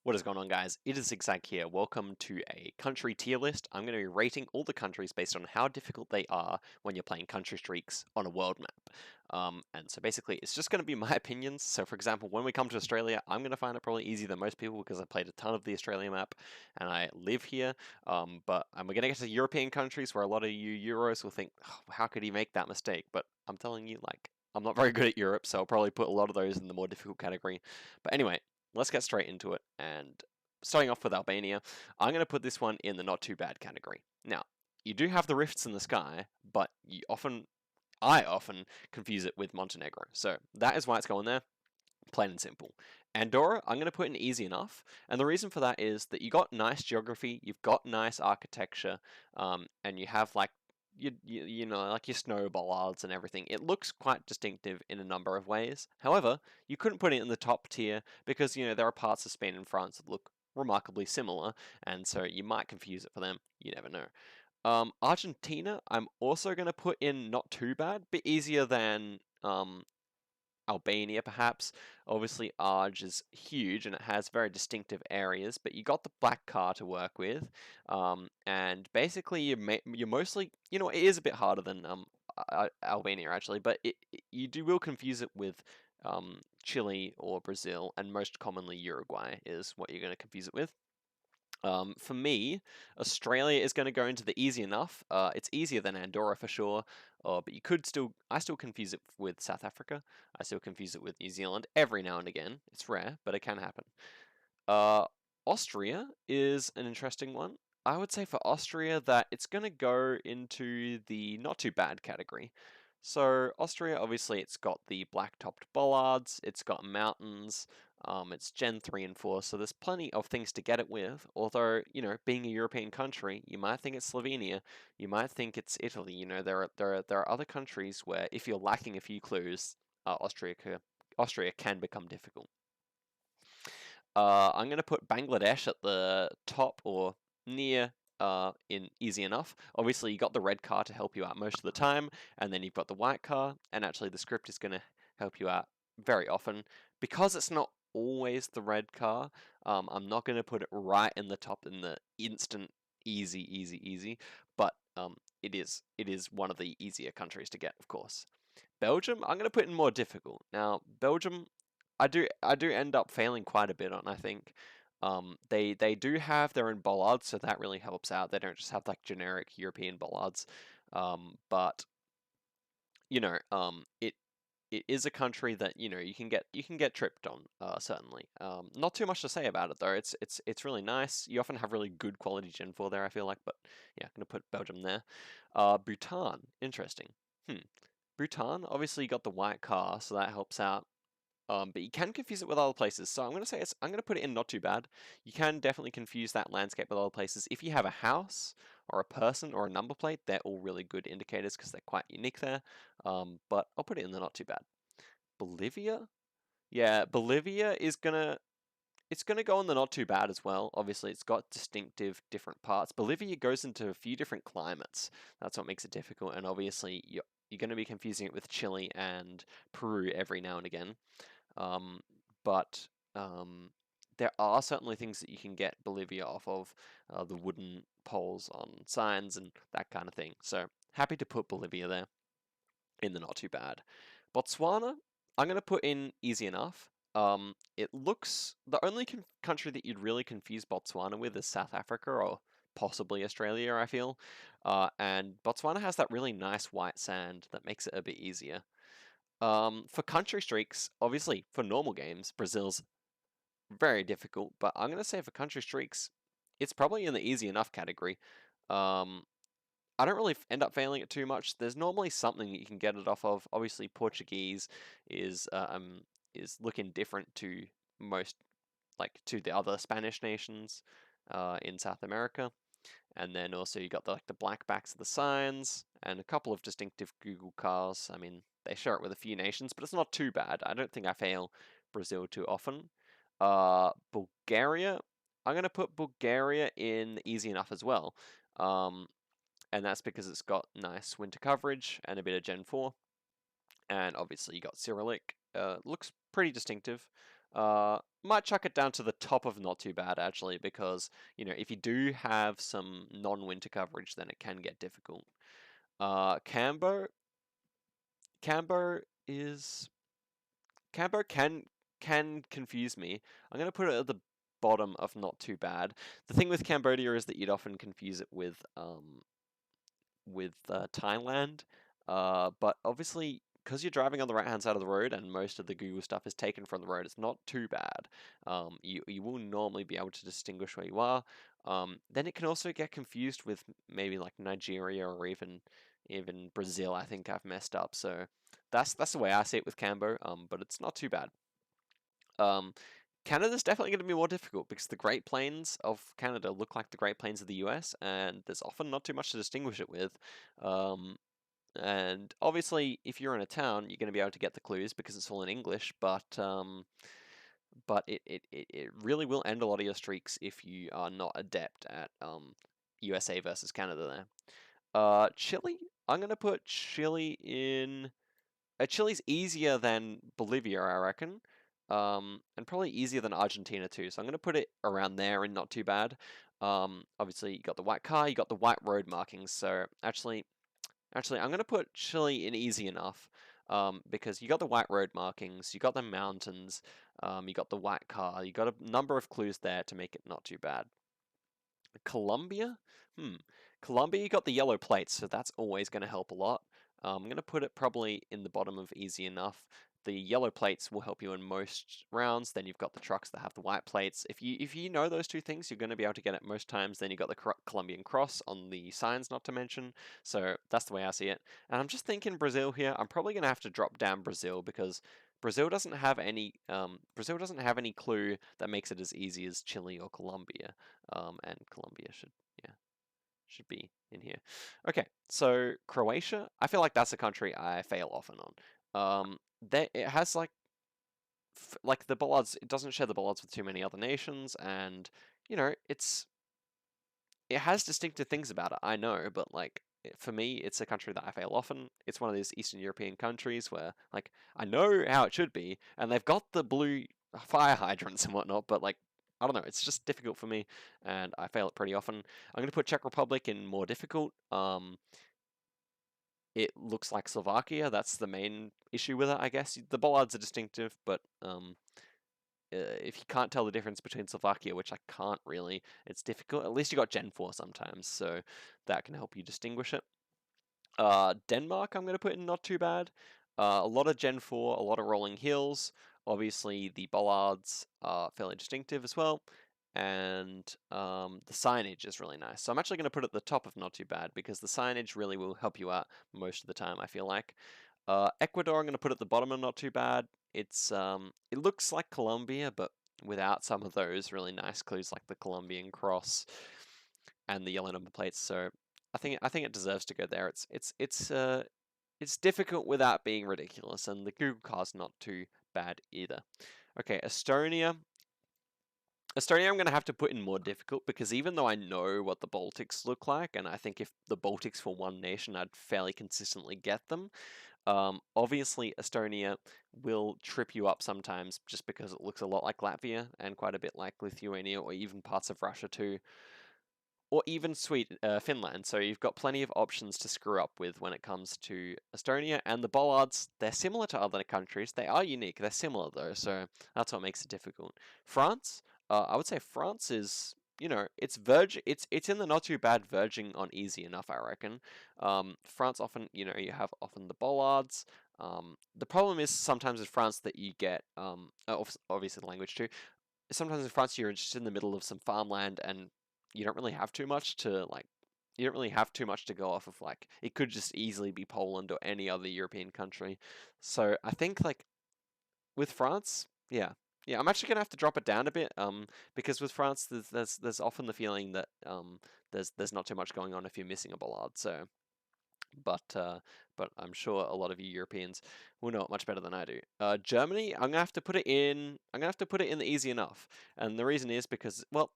What is going on, guys? It is Zigzag here. Welcome to a country tier list. I'm going to be rating all the countries based on how difficult they are when you're playing country streaks on a world map. And so basically, it's just going to be my opinions. So, for example, when we come to Australia, I'm going to find it probably easier than most people because I played a ton of the Australia map and I live here. But we're going to get to European countries where a lot of you Euros will think, oh, how could he make that mistake? But I'm telling you, like, I'm not very good at Europe, so I'll probably put a lot of those in the more difficult category. But anyway, let's get straight into it. And starting off with Albania, I'm going to put this one in the not too bad category. Now, you do have the rifts in the sky, but I often confuse it with Montenegro. So that is why it's going there, plain and simple. Andorra, I'm going to put in easy enough, and the reason for that is that you got nice geography, you've got nice architecture, and you have like you know, like your snow bollards and everything. It looks quite distinctive in a number of ways. However, you couldn't put it in the top tier because, you know, there are parts of Spain and France that look remarkably similar, and so you might confuse it for them. You never know. Argentina, I'm also going to put in not too bad, but easier than Albania, perhaps. Obviously, Arge is huge and it has very distinctive areas, but you got the black car to work with, and basically you're mostly, you know, it is a bit harder than Albania actually, but will confuse it with Chile or Brazil, and most commonly Uruguay is what you're going to confuse it with. For me, Australia is going to go into the easy enough. It's easier than Andorra for sure, but I still confuse it with South Africa. I still confuse it with New Zealand every now and again. It's rare, but it can happen. Uh, Austria is an interesting one. I would say for Austria that it's going to go into the not too bad category. So Austria, obviously, it's got the black-topped bollards, it's got mountains, it's Gen 3 and 4, so there's plenty of things to get it with. Although, you know, being a European country, you might think it's Slovenia, you might think it's Italy. You know, there are other countries where if you're lacking a few clues, Austria can become difficult. I'm going to put Bangladesh at the top or near in easy enough. Obviously, you got the red car to help you out most of the time, and then you've got the white car, and actually the script is going to help you out very often. Because it's not always the red car, I'm not going to put it right in the top in the instant easy, but it is one of the easier countries to get, of course. Belgium, I'm going to put in more difficult. Now, Belgium, I do end up failing quite a bit on, I think. They do have their own bollards, so that really helps out. They don't just have like generic European bollards. But you know, it is a country that, you know, you can get tripped on, certainly. Not too much to say about it though. It's really nice. You often have really good quality Gen 4 there, I feel like, but yeah, I'm gonna put Belgium there. Bhutan, interesting. Bhutan, obviously you got the white car, so that helps out. But you can confuse it with other places. So I'm gonna put it in not too bad. You can definitely confuse that landscape with other places. If you have a house or a person or a number plate, they're all really good indicators because they're quite unique there. But I'll put it in the not too bad. Bolivia? Yeah, Bolivia is it's gonna go in the not too bad as well. Obviously, it's got distinctive different parts. Bolivia goes into a few different climates. That's what makes it difficult. And obviously, you're going to be confusing it with Chile and Peru every now and again. Um, but there are certainly things that you can get Bolivia off of, the wooden poles on signs and that kind of thing. So happy to put Bolivia there in the not too bad. Botswana, I'm going to put in easy enough. It looks the only country that you'd really confuse Botswana with is South Africa or possibly Australia, I feel. And Botswana has that really nice white sand that makes it a bit easier. For country streaks, obviously for normal games, Brazil's very difficult, but I'm gonna say for country streaks, it's probably in the easy enough category. Um, I don't really end up failing it too much. There's normally something that you can get it off of. Obviously, Portuguese is looking different to most, like to the other Spanish nations in South America. And then also you got the black backs of the signs and a couple of distinctive Google cars. I mean, they share it with a few nations, but it's not too bad. I don't think I fail Brazil too often. Bulgaria, I'm going to put Bulgaria in easy enough as well. And that's because it's got nice winter coverage and a bit of Gen 4. And obviously you got Cyrillic. Looks pretty distinctive. Might chuck it down to the top of not too bad actually, because if you do have some non-winter coverage, then it can get difficult. Cambo, Cambo is Cambo can confuse me. I'm gonna put it at the bottom of not too bad. The thing with Cambodia is that you'd often confuse it with Thailand, but obviously because you're driving on the right hand side of the road and most of the Google stuff is taken from the road, it's not too bad. You will normally be able to distinguish where you are. Then it can also get confused with maybe like Nigeria or even Brazil. I think I've messed up, so that's the way I see it with Cambo. But it's not too bad. Um, Canada's definitely going to be more difficult because the Great Plains of Canada look like the Great Plains of the US, and there's often not too much to distinguish it with. Um, and obviously, if you're in a town, you're going to be able to get the clues because it's all in English, but it really will end a lot of your streaks if you are not adept at USA versus Canada there. Chile, I'm going to put Chile in. Chile's easier than Bolivia, I reckon. And probably easier than Argentina too. So I'm going to put it around there and not too bad. Obviously, you got the white car, you got the white road markings. So actually, I'm going to put Chile in easy enough. Because you got the white road markings, you got the mountains, you got the white car, you got a number of clues there to make it not too bad. Colombia? Colombia, you got the yellow plates, so that's always going to help a lot. I'm going to put it probably in the bottom of easy enough. The yellow plates will help you in most rounds. Then you've got the trucks that have the white plates. If you know those two things, you're going to be able to get it most times. Then you've got the Colombian cross on the signs, not to mention. So that's the way I see it. And I'm just thinking Brazil here. I'm probably going to have to drop down Brazil because Brazil doesn't have any clue that makes it as easy as Chile or Colombia. And Colombia should be in here. Okay, so Croatia, I feel like that's a country I fail often on. It has like the bollards. It doesn't share the bollards with too many other nations, and it has distinctive things about it. I know, but like for me, it's a country that I fail often. It's one of these Eastern European countries where like I know how it should be, and they've got the blue fire hydrants and whatnot, but like I don't know, it's just difficult for me, and I fail it pretty often. I'm going to put Czech Republic in more difficult. It looks like Slovakia. That's the main issue with it, I guess. The bollards are distinctive, but if you can't tell the difference between Slovakia, which I can't really, it's difficult. At least you got Gen 4 sometimes, so that can help you distinguish it. Denmark, I'm going to put in not too bad. A lot of Gen 4, a lot of rolling hills. Obviously, the bollards are fairly distinctive as well. And the signage is really nice. So I'm actually going to put it at the top of not too bad because the signage really will help you out most of the time, I feel like. Ecuador, I'm going to put at the bottom of not too bad. It looks like Colombia, but without some of those really nice clues like the Colombian cross and the yellow number plates. So I think it deserves to go there. It's difficult without being ridiculous, and the Google car's not too bad either. Okay, Estonia. Estonia, I'm going to have to put in more difficult because even though I know what the Baltics look like, and I think if the Baltics were one nation, I'd fairly consistently get them. Obviously, Estonia will trip you up sometimes just because it looks a lot like Latvia and quite a bit like Lithuania or even parts of Russia too, or even Finland. So you've got plenty of options to screw up with when it comes to Estonia. And the bollards, they're similar to other countries. They are unique. They're similar though, so that's what makes it difficult. France, I would say France is, it's in the not too bad verging on easy enough, I reckon. France often, you have often the bollards. The problem is sometimes in France that you get, obviously the language too. Sometimes in France you're just in the middle of some farmland and you don't really have too much to go off of. Like it could just easily be Poland or any other European country. So I think like with France, yeah, I'm actually gonna have to drop it down a bit, because with France there's often the feeling that there's not too much going on if you're missing a bollard. So but I'm sure a lot of you Europeans will know it much better than I do. Germany, I'm gonna have to put it in. I'm gonna have to put it in the easy enough, and the reason is because, well,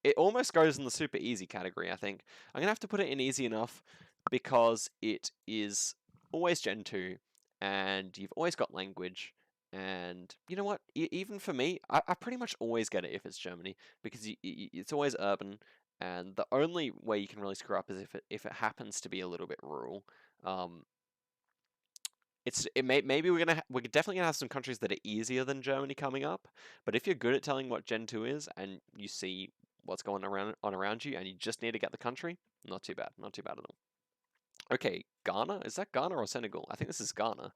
it almost goes in the super easy category, I think. I'm gonna have to put it in easy enough because it is always Gen 2, and you've always got language, And you know what? Even for me, I pretty much always get it if it's Germany because it's always urban, and the only way you can really screw up is if it happens to be a little bit rural. Um, maybe we're definitely gonna have some countries that are easier than Germany coming up, but if you're good at telling what Gen 2 is and you see what's going around you and you just need to get the country, not too bad, not too bad at all. Okay, Ghana? Is that Ghana or Senegal? I think this is Ghana.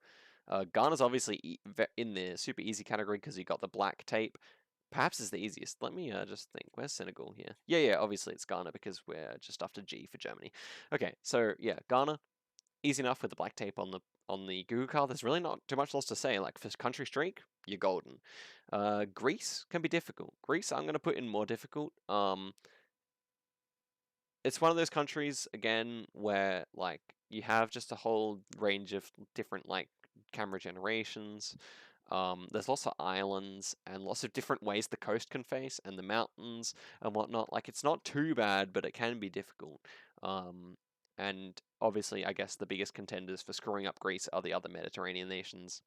Ghana's obviously in the super easy category because you got the black tape. Perhaps is the easiest. Let me just think. Where's Senegal here? Yeah, obviously it's Ghana because we're just after G for Germany. Okay, so yeah, Ghana, easy enough with the black tape on the Google card. There's really not too much else to say. Like for country streak, you're golden. Greece can be difficult. Greece, I'm gonna put in more difficult. It's one of those countries again where like you have just a whole range of different like camera generations. There's lots of islands and lots of different ways the coast can face and the mountains and whatnot. Like it's not too bad, but it can be difficult. And obviously, I guess the biggest contenders for screwing up Greece are the other Mediterranean nations.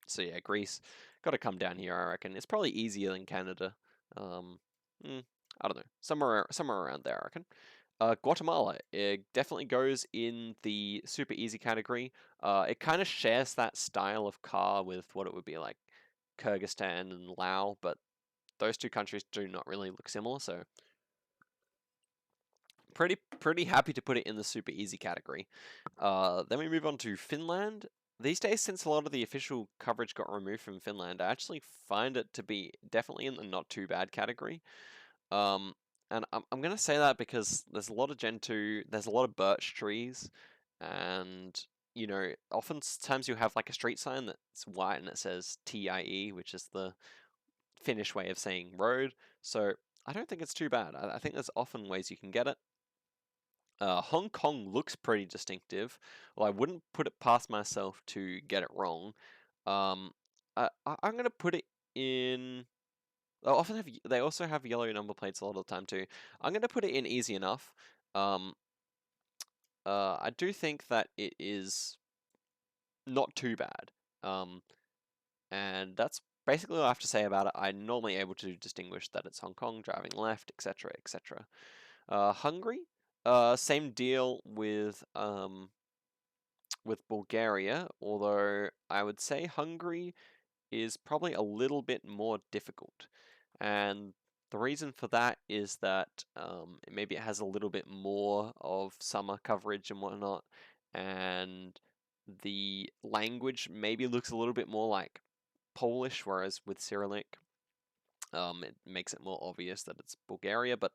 So yeah, Greece got to come down here. I reckon it's probably easier than Canada. Um, I don't know, somewhere around there. I reckon. Guatemala, it definitely goes in the super easy category. It kind of shares that style of car with what it would be like Kyrgyzstan and Laos, but those two countries do not really look similar, so pretty happy to put it in the super easy category. Then we move on to Finland. These days, since a lot of the official coverage got removed from Finland, I actually find it to be definitely in the not too bad category. Um, and I'm gonna say that because there's a lot of Gen 2, there's a lot of birch trees, and you know, oftentimes you have like a street sign that's white and it says TIE, which is the Finnish way of saying road. So I don't think it's too bad. I think there's often ways you can get it. Hong Kong looks pretty distinctive. Well, I wouldn't put it past myself to get it wrong. Um, I'm gonna put it in. They also have yellow number plates a lot of the time too. I'm gonna put it in easy enough. Um, I do think that it is not too bad. Um, and that's basically all I have to say about it. I'm normally able to distinguish that it's Hong Kong, driving left, etc., etc. Hungary, same deal with Bulgaria, although I would say Hungary is probably a little bit more difficult. And the reason for that is that maybe it has a little bit more of summer coverage and whatnot, and the language maybe looks a little bit more like Polish, whereas with Cyrillic, it makes it more obvious that it's Bulgaria. But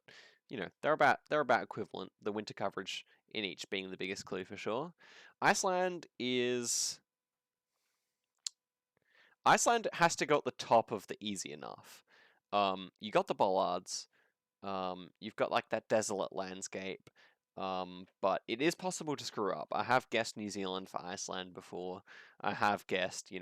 you know, they're about equivalent. The winter coverage in each being the biggest clue for sure. Iceland is Iceland has to go at the top of the easy enough. You got the bollards. You've got like that desolate landscape. But it is possible to screw up. I have guessed New Zealand for Iceland before. I have guessed,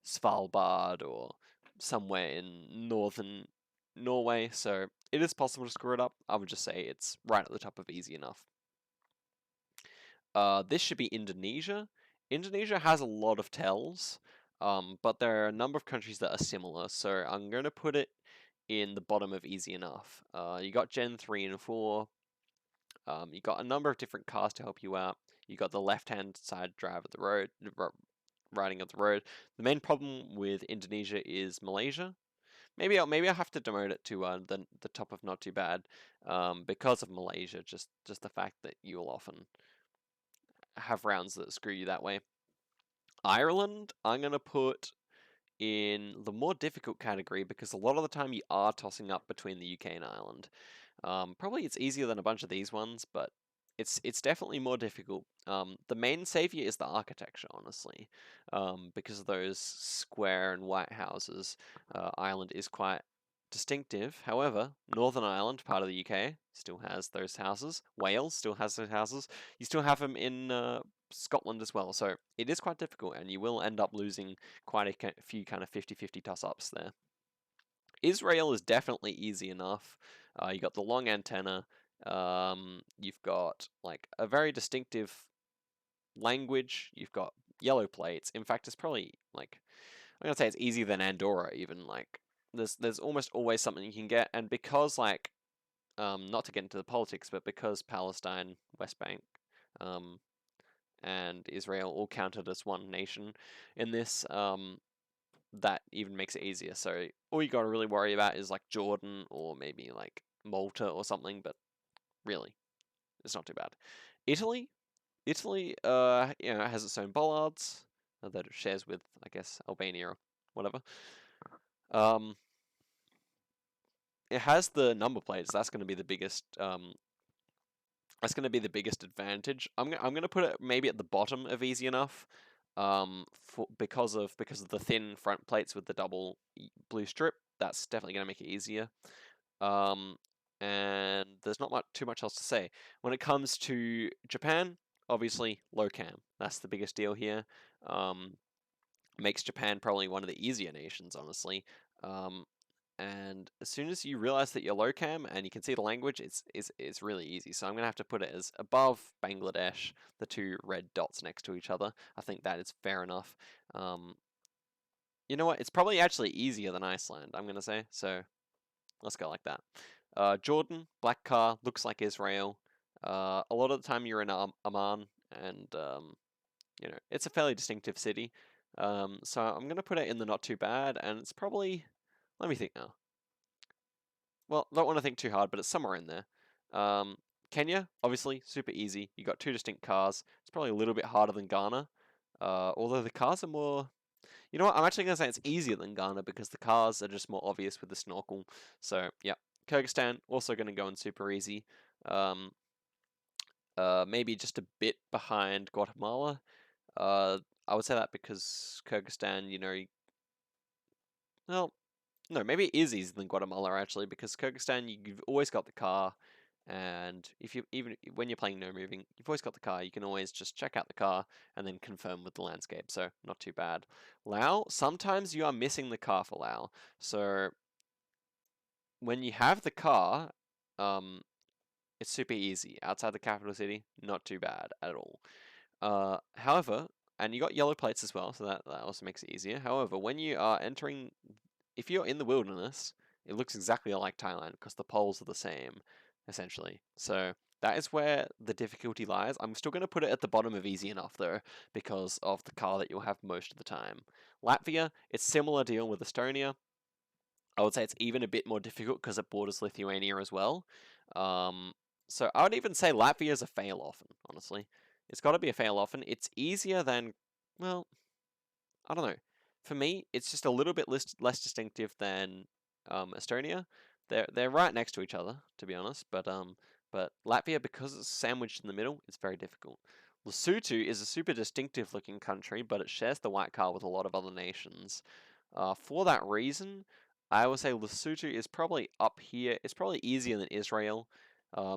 Svalbard or somewhere in northern Norway. So it is possible to screw it up. I would just say it's right at the top of easy enough. This should be Indonesia. Indonesia has a lot of tells, but there are a number of countries that are similar, so I'm going to put it in the bottom of easy enough. You got Gen 3 and 4. You got a number of different cars to help you out. You got the left-hand side drive of the road, riding of the road. The main problem with Indonesia is Malaysia. Maybe I'll have to demote it to the top of not too bad, because of Malaysia. Just the fact that you'll often have rounds that screw you that way. Ireland, I'm going to put in the more difficult category because a lot of the time you are tossing up between the UK and Ireland. Probably it's easier than a bunch of these ones, but it's definitely more difficult. The main savior is the architecture, honestly, because of those square and white houses. Ireland is quite distinctive. However, Northern Ireland, part of the UK, still has those houses. Wales still has those houses. You still have them in Scotland as well. So it is quite difficult, and you will end up losing quite a few kind of 50-50 toss-ups there. Israel is definitely easy enough. You got the long antenna. You've got like a very distinctive language. You've got yellow plates. In fact, it's probably like I'm gonna say it's easier than Andorra even. Like there's almost always something you can get, and because like not to get into the politics, but because Palestine, West Bank, um, and Israel all counted as one nation in this, that even makes it easier. So all you got to really worry about is like Jordan or maybe like Malta or something, but really, it's not too bad. Italy, has its own bollards that it shares with, I guess, Albania or whatever. Um, it has the number plates. That's going to be the biggest. That's going to be the biggest advantage. I'm gonna put it maybe at the bottom of easy enough, because of the thin front plates with the double blue strip. That's definitely going to make it easier. Um, and there's not too much else to say. When it comes to Japan, obviously low cam. That's the biggest deal here. Um, Makes Japan probably one of the easier nations, honestly. Um, and as soon as you realize that you're low cam and you can see the language, it's really easy. So I'm gonna have to put it as above Bangladesh, the two red dots next to each other. I think that is fair enough. Um, you know what? It's probably actually easier than Iceland, I'm gonna say. So let's go like that. Jordan, black car, looks like Israel. A lot of the time you're in Amman, and it's a fairly distinctive city. So I'm gonna put it in the not too bad, and it's probably. Let me think now. Well, don't want to think too hard, but it's somewhere in there. Um, Kenya, obviously, super easy. You got two distinct cars. It's probably a little bit harder than Ghana, although the cars are more. You know what? I'm actually gonna say it's easier than Ghana because the cars are just more obvious with the snorkel. So yeah, Kyrgyzstan also gonna go in super easy. Um, Maybe just a bit behind Guatemala. I would say that because Kyrgyzstan, well, no, maybe it is easier than Guatemala actually, because Kyrgyzstan you've always got the car, and if you even when you're playing no moving, you've always got the car. You can always just check out the car and then confirm with the landscape. So not too bad. Lao, sometimes you are missing the car for Lao. So when you have the car, um, it's super easy. Outside the capital city, not too bad at all. However, and you got yellow plates as well, so that also makes it easier. However, when you are entering, if you're in the wilderness, it looks exactly like Thailand because the poles are the same, essentially. So that is where the difficulty lies. I'm still going to put it at the bottom of easy enough though, because of the car that you'll have most of the time. Latvia, it's similar deal with Estonia. I would say it's even a bit more difficult because it borders Lithuania as well. Um, so I would even say Latvia is a fail often, honestly. It's got to be a fail often. It's easier than, well, I don't know. For me, it's just a little bit less distinctive than Estonia. They're right next to each other, to be honest. But Latvia, because it's sandwiched in the middle, it's very difficult. Lesotho is a super distinctive looking country, but it shares the white car with a lot of other nations. For that reason, I would say Lesotho is probably up here. It's probably easier than Israel.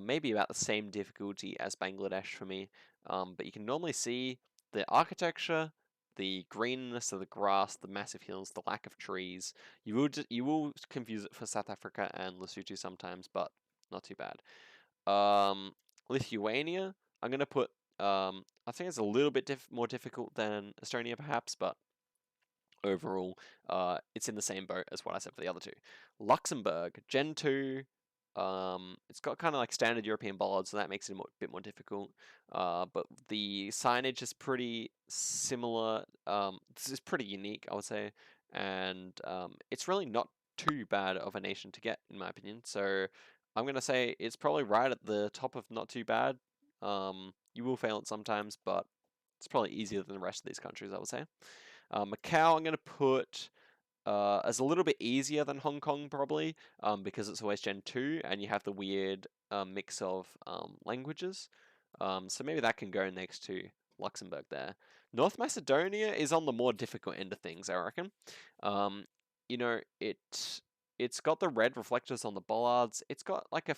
Maybe about the same difficulty as Bangladesh for me. But you can normally see the architecture, the greenness of the grass, the massive hills, the lack of trees. You will confuse it for South Africa and Lesotho sometimes, but not too bad. Um, Lithuania, I'm gonna put. I think it's a little bit more difficult than Estonia, perhaps, but overall, it's in the same boat as what I said for the other two. Luxembourg, Gen 2, it's got kind of like standard European bollards, so that makes it a bit more difficult. But the signage is pretty similar. This is pretty unique, I would say, and it's really not too bad of a nation to get, in my opinion. So I'm gonna say it's probably right at the top of not too bad. You will fail it sometimes, but it's probably easier than the rest of these countries, I would say. Macau, I'm going to put as a little bit easier than Hong Kong, probably, because it's always Gen 2 and you have the weird mix of languages. So maybe that can go next to Luxembourg there. North Macedonia is on the more difficult end of things, I reckon. Um, you know, it's got the red reflectors on the bollards. It's got like a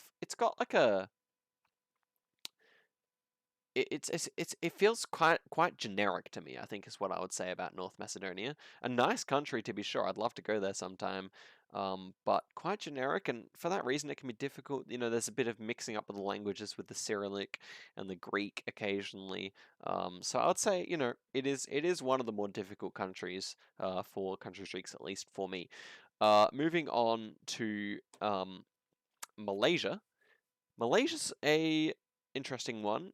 it feels quite generic to me, I think is what I would say about North Macedonia. A nice country to be sure. I'd love to go there sometime. but quite generic, and for that reason it can be difficult. There's a bit of mixing up of the languages with the Cyrillic and the Greek occasionally. So I would say, it is one of the more difficult countries for country streaks, at least for me. Moving on to Malaysia. Malaysia's a interesting one.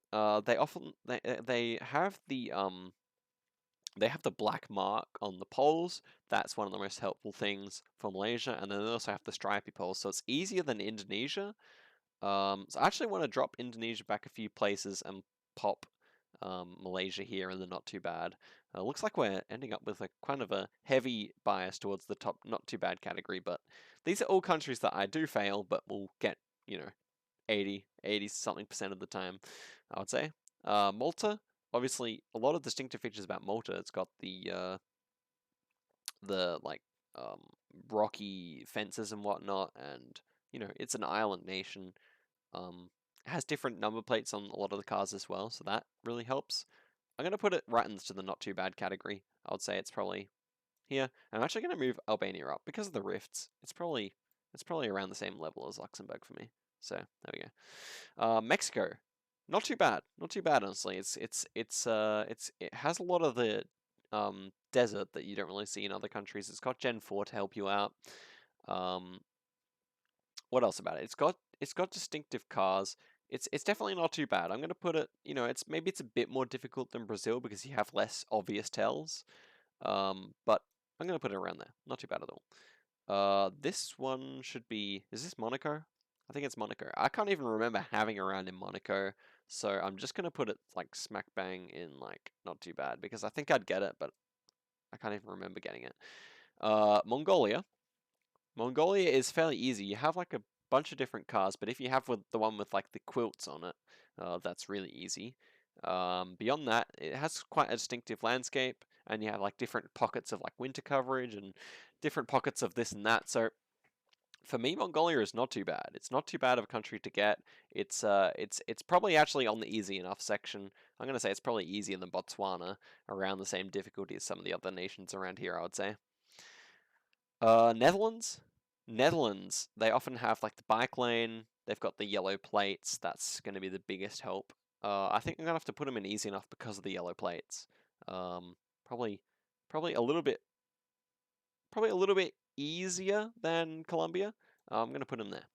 They have the black mark on the poles. That's one of the most helpful things for Malaysia. And then they also have the stripy poles. So it's easier than Indonesia. So I actually want to drop Indonesia back a few places and pop Malaysia here in the not too bad. Looks like we're ending up with a kind of a heavy bias towards the top not too bad category. But these are all countries that I do fail, but will get, 80 something percent of the time, I would say. Malta, obviously, a lot of distinctive features about Malta. It's got the like um, rocky fences and whatnot, and it's an island nation. It has different number plates on a lot of the cars as well, so that really helps. I'm gonna put it right into the not too bad category. I would say it's probably here. I'm actually gonna move Albania up because of the rifts. It's probably around the same level as Luxembourg for me. So there we go. Mexico, not too bad. Not too bad, honestly. It has a lot of the desert that you don't really see in other countries. It's got Gen 4 to help you out. Um, what else about it? It's got distinctive cars. It's definitely not too bad. I'm gonna put it. Maybe it's a bit more difficult than Brazil because you have less obvious tells. But I'm gonna put it around there. Not too bad at all. This one should be. Is this Monaco? I think it's Monaco. I can't even remember having a round in Monaco, so I'm just gonna put it like smack bang in like not too bad because I think I'd get it, but I can't even remember getting it. Mongolia. Mongolia is fairly easy. You have like a bunch of different cars, but if you have the one with like the quilts on it, that's really easy. Beyond that, it has quite a distinctive landscape, and you have like different pockets of like winter coverage and different pockets of this and that. So for me, Mongolia is not too bad. It's not too bad of a country to get. It's probably actually on the easy enough section. I'm gonna say it's probably easier than Botswana, around the same difficulty as some of the other nations around here, I would say. Netherlands. Netherlands, they often have like the bike lane. They've got the yellow plates. That's going to be the biggest help. I think I'm gonna have to put them in easy enough because of the yellow plates. Um, probably, probably a little bit, probably a little bit easier than Colombia. I'm gonna put them there.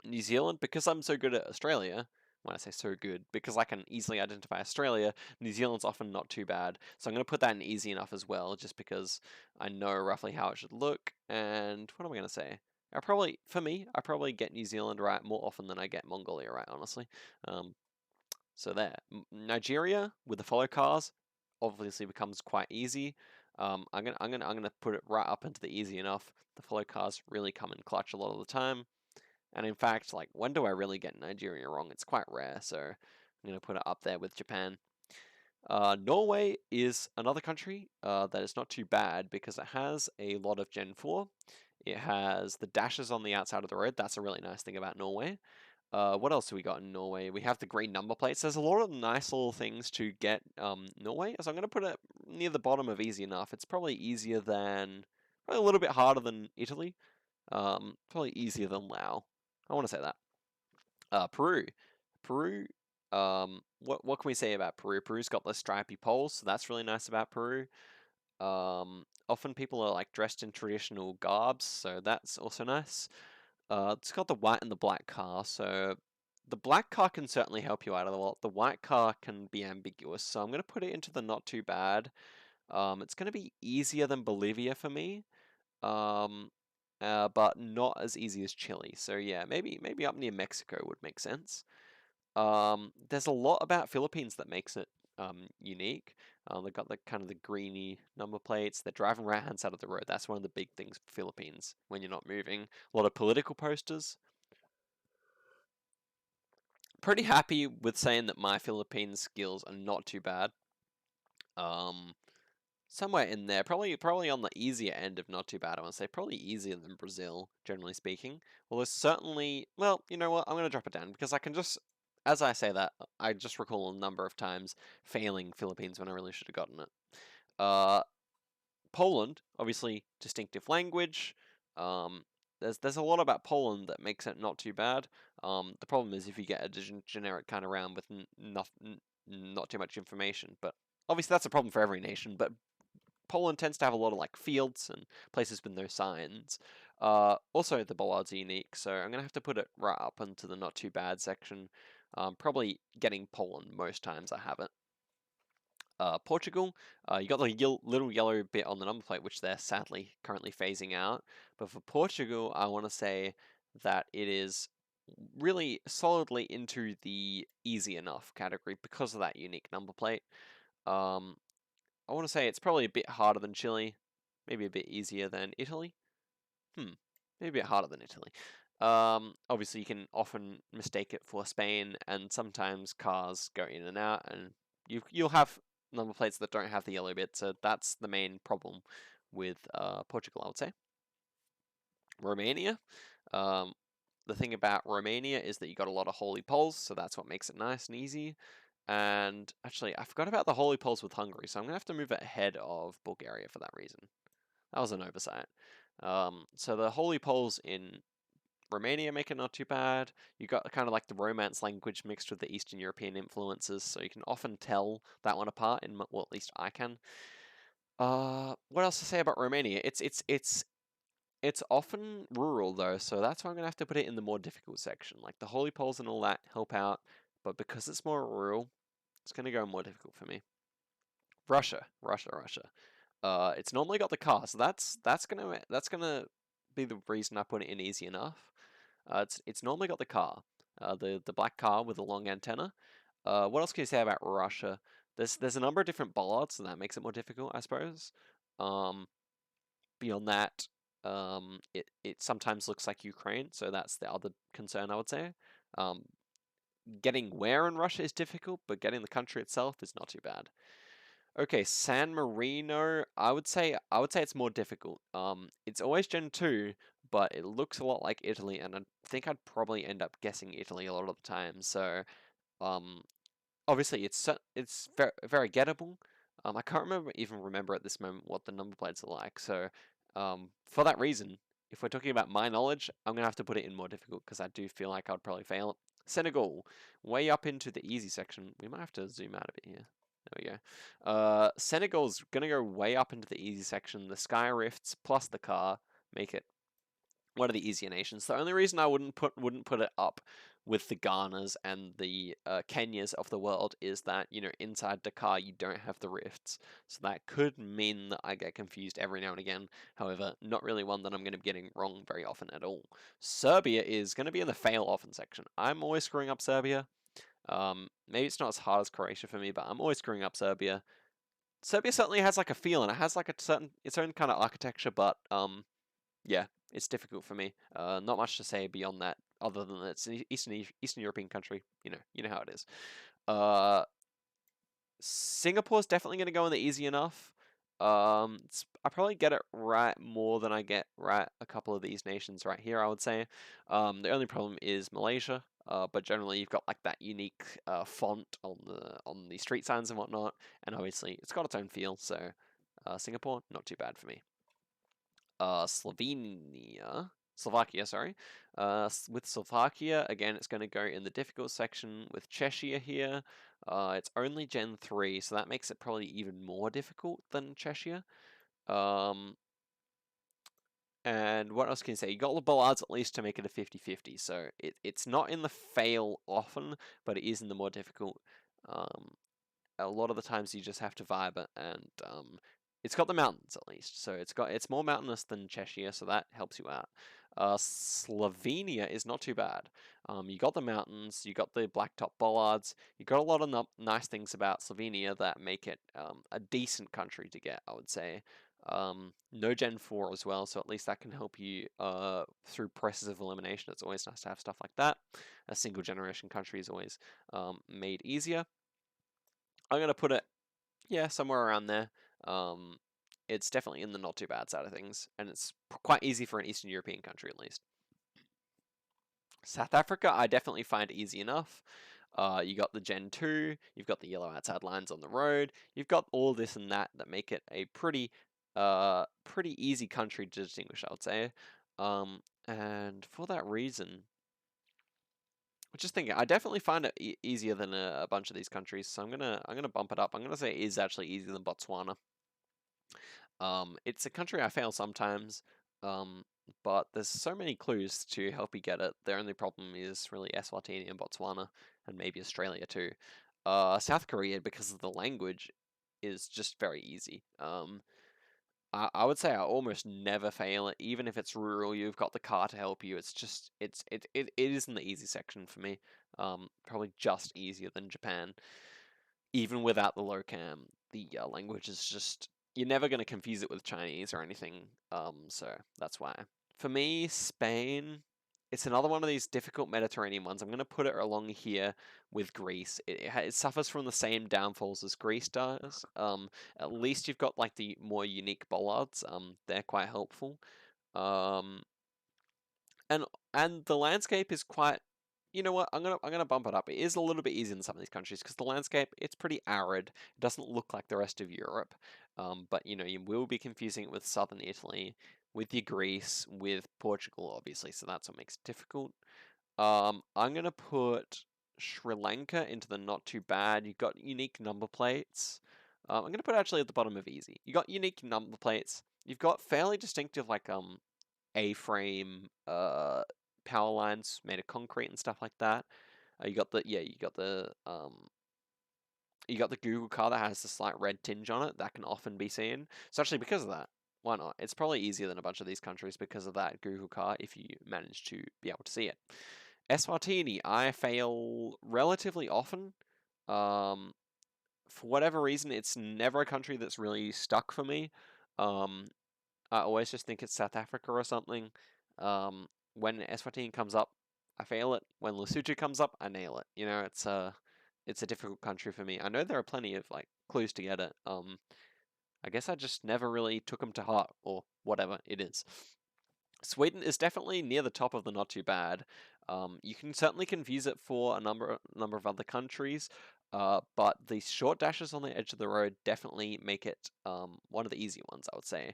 New Zealand, because I'm so good at Australia, when I say so good, because I can easily identify Australia, New Zealand's often not too bad. So I'm going to put that in easy enough as well, just because I know roughly how it should look. And what am I going to say? For me, I probably get New Zealand right more often than I get Mongolia right, honestly. So there. Nigeria with the follow cars obviously becomes quite easy. I'm gonna put it right up into the easy enough. The follow cars really come in clutch a lot of the time. And in fact, like, when do I really get Nigeria wrong? It's quite rare, so I'm going to put it up there with Japan. Norway is another country that is not too bad because it has a lot of Gen 4. It has the dashes on the outside of the road. That's a really nice thing about Norway. What else do we got in Norway? We have the green number plates. There's a lot of nice little things to get Norway. So I'm going to put it near the bottom of easy enough. It's probably easier than, probably a little bit harder than Italy. Probably easier than Laos. I want to say that. Peru. Peru. What can we say about Peru? Peru's got the stripy poles, so that's really nice about Peru. Often people are like dressed in traditional garbs, so that's also nice. It's got the white and the black car, so the black car can certainly help you out a lot. The white car can be ambiguous, so I'm gonna put it into the not too bad. It's gonna be easier than Bolivia for me. Um, but not as easy as Chile. So yeah, maybe up near Mexico would make sense. There's a lot about Philippines that makes it unique. They've got the kind of the greeny number plates. They're driving right hand side of the road. That's one of the big things for Philippines when you're not moving. A lot of political posters. Pretty happy with saying that my Philippines skills are not too bad. Um, Somewhere in there, probably on the easier end of not too bad. I want to say probably easier than Brazil, generally speaking. Well, there's certainly. Well, you know what? I'm gonna drop it down because I can just, as I say that, I just recall a number of times failing Philippines when I really should have gotten it. Uh, Poland, obviously distinctive language. There's a lot about Poland that makes it not too bad. The problem is if you get a generic kind of round with not too much information. But obviously that's a problem for every nation. But Poland tends to have a lot of like fields and places with no signs. Also, the bollards are unique, so I'm gonna have to put it right up into the not too bad section. Probably getting Poland most times I have it. Portugal, you got the little yellow bit on the number plate, which they're sadly currently phasing out. But for Portugal, I want to say that it is really solidly into the easy enough category because of that unique number plate. Um, I want to say it's probably a bit harder than Chile, maybe a bit easier than Italy. Maybe a bit harder than Italy. Obviously, you can often mistake it for Spain, and sometimes cars go in and out, and you'll have number plates that don't have the yellow bit, so that's the main problem with Portugal, I would say. Romania. Um, the thing about Romania is that you got a lot of holy poles, so that's what makes it nice and easy. And actually, I forgot about the holy poles with Hungary, so I'm gonna have to move it ahead of Bulgaria for that reason. That was an oversight. So the holy poles in Romania make it not too bad. You got kind of like the Romance language mixed with the Eastern European influences, so you can often tell that one apart. Well, at least I can. What else to say about Romania? It's often rural though, so that's why I'm gonna have to put it in the more difficult section. Like the holy poles and all that help out, but because it's more rural, it's gonna go more difficult for me. Russia. It's normally got the car, so that's gonna be the reason I put it in easy enough. It's normally got the car, the black car with the long antenna. What else can you say about Russia? There's a number of different bollards, so that makes it more difficult, I suppose. Um, Beyond that, it sometimes looks like Ukraine, so that's the other concern I would say. Um, Getting where in Russia is difficult, but getting the country itself is not too bad. Okay, San Marino, I would say it's more difficult. It's always Gen 2, but it looks a lot like Italy, and I think I'd probably end up guessing Italy a lot of the time. So, um, obviously it's very gettable. I can't remember at this moment what the number plates are like. So, for that reason, if we're talking about my knowledge, I'm gonna have to put it in more difficult because I do feel like I'd probably fail it. Senegal, way up into the easy section. We might have to zoom out a bit here. There we go. Senegal's gonna go way up into the easy section. The Sky Rifts plus the car make it one of the easier nations. The only reason I wouldn't put it up with the Ghanas and the Kenyas of the world is that inside Dakar you don't have the rifts, so that could mean that I get confused every now and again. However, not really one that I'm going to be getting wrong very often at all. Serbia is going to be in the fail often section. I'm always screwing up Serbia. Maybe it's not as hard as Croatia for me, but I'm always screwing up Serbia. Serbia certainly has like a feel and it has like its own kind of architecture, but yeah, it's difficult for me. Not much to say beyond that, other than that it's an Eastern European country. You know how it is. Uh, Singapore's definitely going to go in the easy enough. I probably get it right more than I get right a couple of these nations right here, I would say. The only problem is Malaysia. But generally you've got like that unique font on the street signs and whatnot, and obviously it's got its own feel. So Singapore, not too bad for me. Slovakia, sorry. With Slovakia, again, it's going to go in the difficult section with Cheshire here. It's only Gen 3, so that makes it probably even more difficult than Cheshire. And what else can you say? You got the bollards at least to make it a 50-50, so it's not in the fail often, but it is in the more difficult. A lot of the times you just have to vibe it, and it's got the mountains at least, so it's more mountainous than Cheshire, so that helps you out. Slovenia is not too bad. You got the mountains, you got the blacktop bollards, you got a lot of nice things about Slovenia that make it a decent country to get, I would say. No Gen 4 as well, so at least that can help you through process of elimination. It's always nice to have stuff like that. A single generation country is always made easier. I'm going to put it, yeah, somewhere around there. It's definitely in the not too bad side of things, and it's quite easy for an Eastern European country at least. South Africa, I definitely find easy enough. You got the Gen 2, you've got the yellow outside lines on the road, you've got all this and that make it a pretty easy country to distinguish, I would say. And for that reason, I'm just thinking, I definitely find it easier than a bunch of these countries, so I'm gonna bump it up. I'm gonna say it is actually easier than Botswana. It's a country I fail sometimes, um, but there's so many clues to help you get it. The only problem is really Eswatini and Botswana, and maybe Australia too. South Korea, because of the language, is just very easy. I would say I almost never fail it, even if it's rural. You've got the car to help you. It's just it is in the easy section for me. Probably just easier than Japan, even without the low cam. The language is just you're never going to confuse it with Chinese or anything. So that's why. For me, Spain, it's another one of these difficult Mediterranean ones. I'm going to put it along here with Greece. It suffers from the same downfalls as Greece does. At least you've got like the more unique bollards. They're quite helpful. Um, and and the landscape is quite. You know what? I'm gonna bump it up. It is a little bit easier in some of these countries because the landscape it's pretty arid. It doesn't look like the rest of Europe. But you know you will be confusing it with southern Italy, with your Greece, with Portugal, obviously. So that's what makes it difficult. I'm gonna put Sri Lanka into the not too bad. You've got unique number plates. I'm gonna put actually at the bottom of easy. You got unique number plates. You've got fairly distinctive like A-frame power lines made of concrete and stuff like that. You got the yeah, you got the Google car that has the slight red tinge on it that can often be seen. So actually, because of that, why not? It's probably easier than a bunch of these countries because of that Google car if you manage to be able to see it. Eswatini, I fail relatively often. Um, for whatever reason, it's never a country that's really stuck for me. Um, I always just think it's South Africa or something. Um, when Eswatini comes up, I fail it. When Lesotho comes up, I nail it. You know, it's a difficult country for me. I know there are plenty of like clues to get it. I guess I just never really took them to heart or whatever it is. Sweden is definitely near the top of the not too bad. You can certainly confuse it for a number of other countries, but the short dashes on the edge of the road definitely make it one of the easy ones, I would say.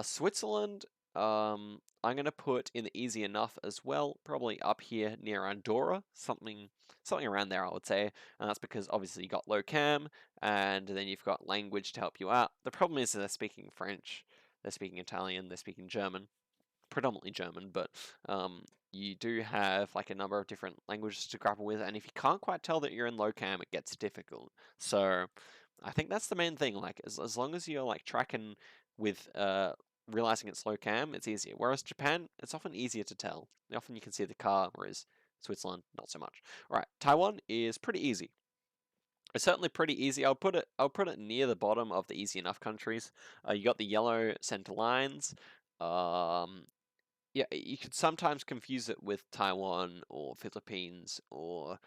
Switzerland, I'm gonna put in the easy enough as well, probably up here near Andorra, something around there, I would say, and that's because obviously you got low cam, and then you've got language to help you out. The problem is they're speaking French, they're speaking Italian, they're speaking German, predominantly German, but you do have like a number of different languages to grapple with, and if you can't quite tell that you're in low cam, it gets difficult. So I think that's the main thing. Like as long as you're like tracking with realizing it's low cam, it's easier. Whereas Japan, it's often easier to tell. Often you can see the car, whereas Switzerland, not so much. All right, Taiwan is pretty easy. It's certainly pretty easy. I'll put it near the bottom of the easy enough countries. You got the yellow center lines. Um, yeah, you could sometimes confuse it with Taiwan or Philippines or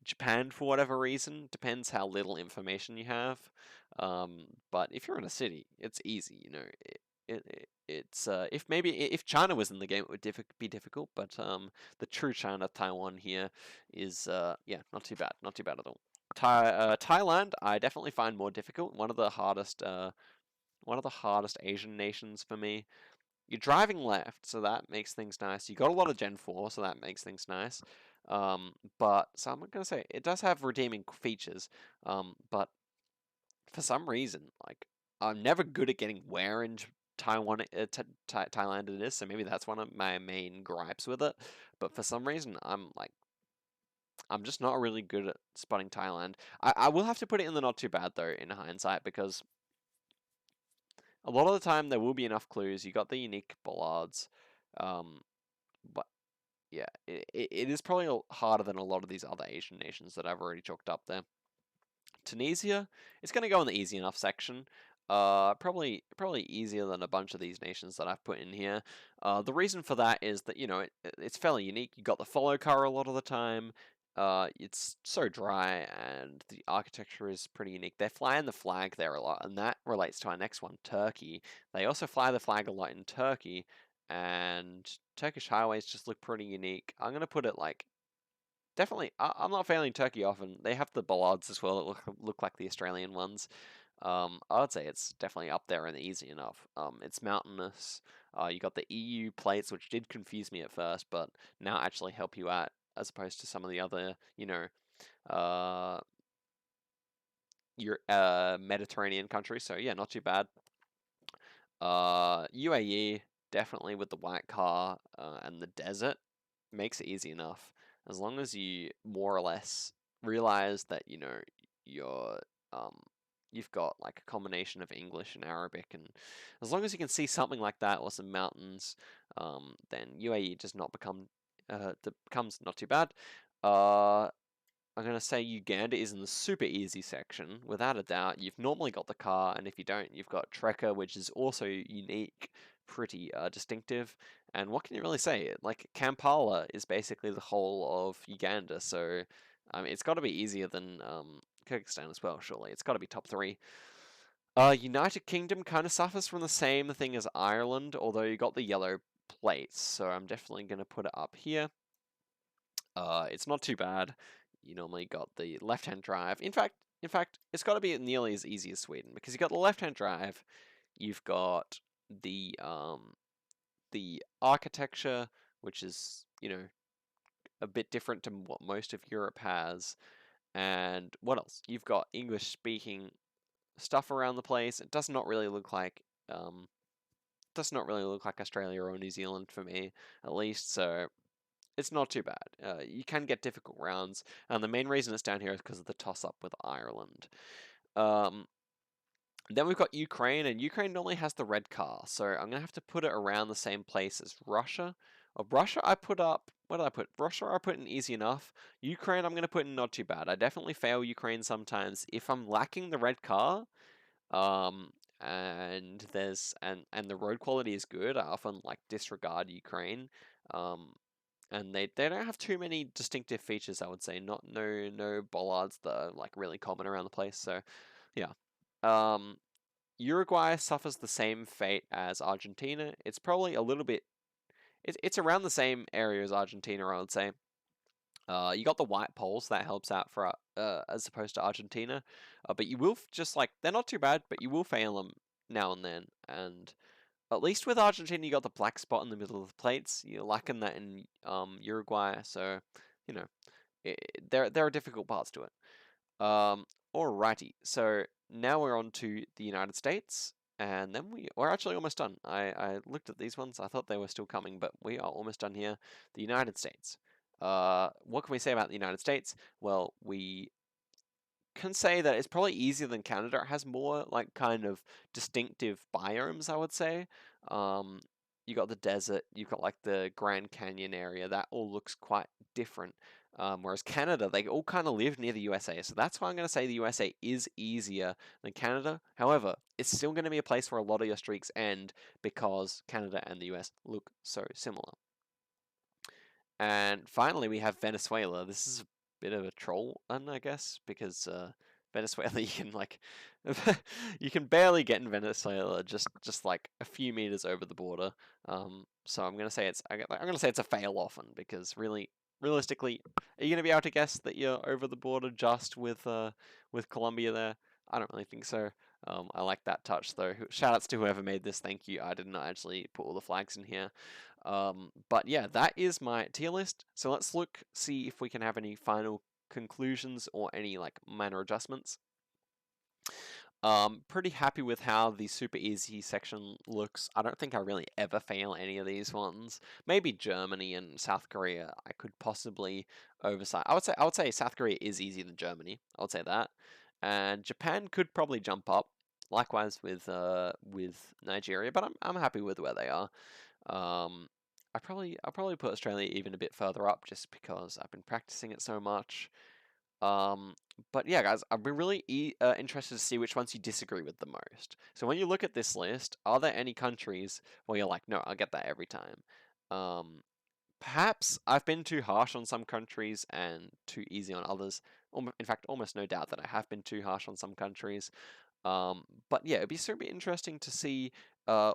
Japan for whatever reason. Depends how little information you have. But if you're in a city, it's easy. You know, it's if China was in the game, it would be difficult. But the true China Taiwan here is yeah, not too bad, not too bad at all. Thailand, I definitely find more difficult. One of the hardest Asian nations for me. You're driving left, so that makes things nice. You got a lot of Gen 4, so that makes things nice. But so I'm gonna say it does have redeeming features. But for some reason, like I'm never good at getting where in Taiwan, Thailand it is. So maybe that's one of my main gripes with it. But for some reason, I'm just not really good at spotting Thailand. I will have to put it in the not too bad though in hindsight because a lot of the time there will be enough clues. You got the unique bollards, um, but yeah, it is probably harder than a lot of these other Asian nations that I've already chalked up there. Tunisia, it's going to go in the easy enough section. Probably easier than a bunch of these nations that I've put in here. The reason for that is that you know it's fairly unique. You got the follow car a lot of the time. It's so dry and the architecture is pretty unique. They're flying the flag there a lot, and that relates to our next one, Turkey. They also fly the flag a lot in Turkey, and Turkish highways just look pretty unique. I'm gonna put it like definitely. I'm not failing Turkey often. They have the bollards as well that look like the Australian ones. I would say it's definitely up there and easy enough. It's mountainous. You got the EU plates, which did confuse me at first, but now actually help you out as opposed to some of the other, uh, your Mediterranean countries. So yeah, not too bad. UAE definitely with the white car and the desert makes it easy enough as long as you more or less realize that you're um you've got like a combination of English and Arabic, and as long as you can see something like that or some mountains, then UAE does not becomes not too bad. Uh, I'm going to say Uganda is in the super easy section. Without a doubt, you've normally got the car, and if you don't, you've got Trekker, which is also unique, pretty distinctive. And what can you really say? Like, Kampala is basically the whole of Uganda, so it's got to be easier than Kyrgyzstan as well, surely. It's got to be top three. United Kingdom kind of suffers from the same thing as Ireland, although you got the yellow plates, so I'm definitely going to put it up here. It's not too bad. You normally got the left-hand drive. In fact, it's got to be nearly as easy as Sweden because you got the left-hand drive. You've got the architecture, which is a bit different to what most of Europe has. And what else? You've got English-speaking stuff around the place. It does not really look like Australia or New Zealand for me, at least. So it's not too bad. You can get difficult rounds, and the main reason it's down here is because of the toss-up with Ireland. Um, then we've got Ukraine, and Ukraine normally has the red car, so I'm gonna have to put it around the same place as Russia. Russia, I put up. What did I put? Russia, I put in easy enough. Ukraine, I'm gonna put in not too bad. I definitely fail Ukraine sometimes if I'm lacking the red car. Um, and the road quality is good. I often like disregard Ukraine. Um, and they don't have too many distinctive features, I would say. Not no bollards that are like really common around the place. So yeah. Um, Uruguay suffers the same fate as Argentina. It's probably a little bit. It's around the same area as Argentina, I would say. You got the white poles that helps out for as opposed to Argentina, but you will just like they're not too bad, but you will fail them now and then. And at least with Argentina, you got the black spot in the middle of the plates. You're lacking that in Uruguay, so you know there are difficult parts to it. Um, Alrighty, so now we're on to the United States, and then we're actually almost done. I looked at these ones, I thought they were still coming, but we are almost done here. The United States. What can we say about the United States? Well, we can say that it's probably easier than Canada. It has more like kind of distinctive biomes, I would say. Um, you got the desert, you've got like the Grand Canyon area. That all looks quite different. Whereas Canada, they all kind of live near the USA. So that's why I'm going to say the USA is easier than Canada. However, it's still going to be a place where a lot of your streaks end because Canada and the US look so similar. And finally, we have Venezuela. This is a bit of a troll one, I guess, because Venezuela, you can like, you can barely get in Venezuela, just like a few meters over the border. So I'm gonna say it's a fail often because realistically, are you gonna be able to guess that you're over the border just with Colombia there? I don't really think so. I like that touch though. Shout outs to whoever made this. Thank you. I did not actually put all the flags in here. But yeah, that is my tier list. So let's see if we can have any final conclusions or any like minor adjustments. Pretty happy with how the super easy section looks. I don't think I really ever fail any of these ones. Maybe Germany and South Korea I could possibly oversight. I would say South Korea is easier than Germany. I would say that. And Japan could probably jump up. Likewise with Nigeria, but I'm happy with where they are. I'll probably put Australia even a bit further up just because I've been practicing it so much. But yeah, guys, I've been really interested to see which ones you disagree with the most. So when you look at this list, are there any countries where you're like, no, I'll get that every time? Perhaps I've been too harsh on some countries and too easy on others. In fact, almost no doubt that I have been too harsh on some countries. But yeah, it'd be super interesting to see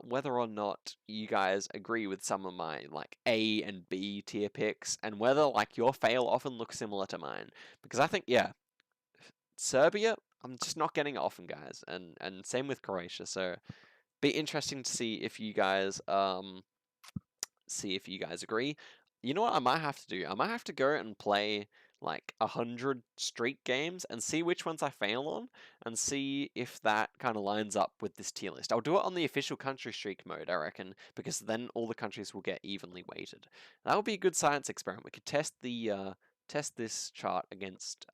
whether or not you guys agree with some of my like A and B tier picks, and whether like your fail often looks similar to mine. Because I think, yeah, Serbia, I'm just not getting it often, guys, and same with Croatia. So be interesting to see if you guys agree. You know what I might have to do? I might have to go and play like 100 streak games and see which ones I fail on and see if that kind of lines up with this tier list. I'll do it on the official country streak mode, I reckon, because then all the countries will get evenly weighted. That would be a good science experiment. We could test this chart against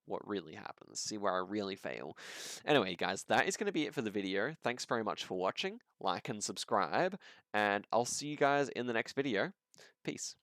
what really happens, see where I really fail. Anyway, guys, that is going to be it for the video. Thanks very much for watching. Like and subscribe, and I'll see you guys in the next video. Peace.